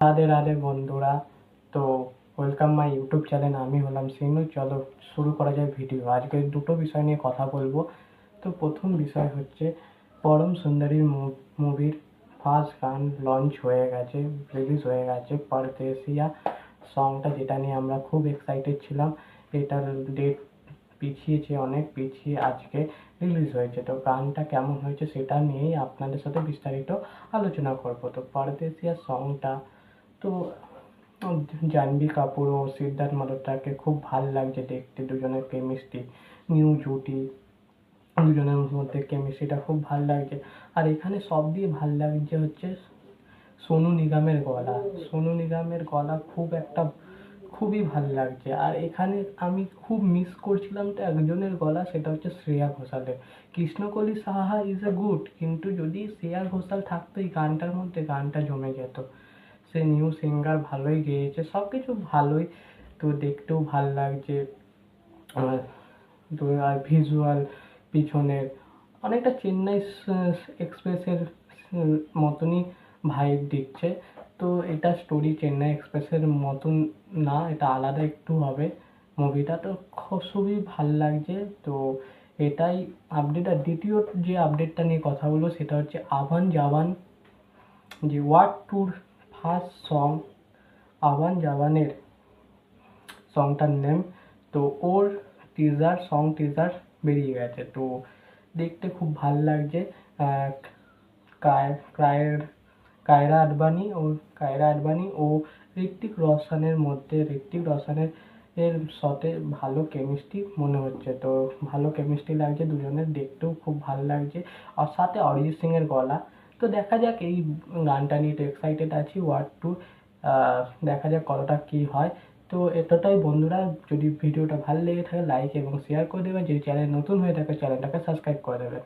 রাধে রাধে বন্ধুরা। তো welcome my YouTube channel. আমি হলাম সিনু। চলো শুরু করা যায় ভিডিও। আজকে দুটো বিষয় নিয়ে কথা বলবো। তো প্রথম বিষয় হচ্ছে পরম সুন্দরী মুভির ফার্স্ট গান লঞ্চ হয়ে গেছে, রিলিজ হয়ে গেছে। পরদেশিয়া সংটা, যেটা নিয়ে আমরা খুব এক্সাইটেড ছিলাম। এটার ডেট পিছিয়েছে, অনেক পিছিয়ে আজকে রিলিজ হয়েছে। তো গানটা কেমন হয়েছে সেটা নিয়েই আপনাদের সাথে বিস্তারিত আলোচনা করব। তো পরদেশিয়া সংটা, তো জাহ্নবী কাপুর ও সিদ্ধার্থ মালহোত্রাকে খুব ভাল লাগছে দেখতে। দুজনের কেমিস্ট্রি, নিউ জুটি, দুজনের মধ্যে কেমিস্ট্রিটা খুব ভাল লাগছে। আর এখানে সব দিয়ে ভাল লাগছে হচ্ছে সোনু নিগমের গলা। সোনু নিগমের গলা খুবই ভাল লাগছে। আর এখানে আমি খুব মিস করছিলাম তো একজনের গলা, সেটা হচ্ছে শ্রেয়া ঘোষালের। Krishnakoli Saha is a good, কিন্তু যদি শ্রেয়া ঘোষাল থাকতো এই গানটার মধ্যে, গানটা জমে যেত। সে নিউ সিঙ্গার, ভালোই গেয়েছে, সব কিছু ভালোই। তো দেখতেও ভাল লাগছে। তো আর ভিজুয়াল পিছনের অনেকটা চেন্নাই এক্সপ্রেসের মতনই ভাইব দিচ্ছে। তো এটা স্টোরি চেন্নাই এক্সপ্রেসের মতন না, এটা আলাদা একটু হবে মুভিটা। তো খুবই ভাল লাগছে। তো এটাই আপডেট। আর দ্বিতীয় যে আপডেটটা নিয়ে কথা বলবো সেটা হচ্ছে আভান জাভান, যে ওয়ার্ড টুর ফার্স্ট সং, আভান জাভানের সংটার নেম। তো ওর টিজার বেরিয়ে গেছে। তো দেখতে খুব ভাল লাগছে। কায়রা আডবাণী ও ঋত্বিক রোশনের মধ্যে, ঋত্বিক রোশনের সাথে ভালো কেমিস্ট্রি মনে হচ্ছে। তো ভালো কেমিস্ট্রি লাগছে দুজনের, দেখতেও খুব ভাল লাগছে। আর সাথে অরিজিৎ সিং এর গলা। তো দেখা যাক, এই গানটা নিয়ে তো এক্সাইটেড আছি। ওয়ার্ড টু, দেখা যাক কতটা কি হয়। তো এতটাই বন্ধুরা। যদি ভিডিওটা ভালো লেগে থাকে লাইক এবং শেয়ার করে দেবেন। যদি চ্যানেল নতুন হয়ে থাকে চ্যানেলটাকে সাবস্ক্রাইব করে দেবেন।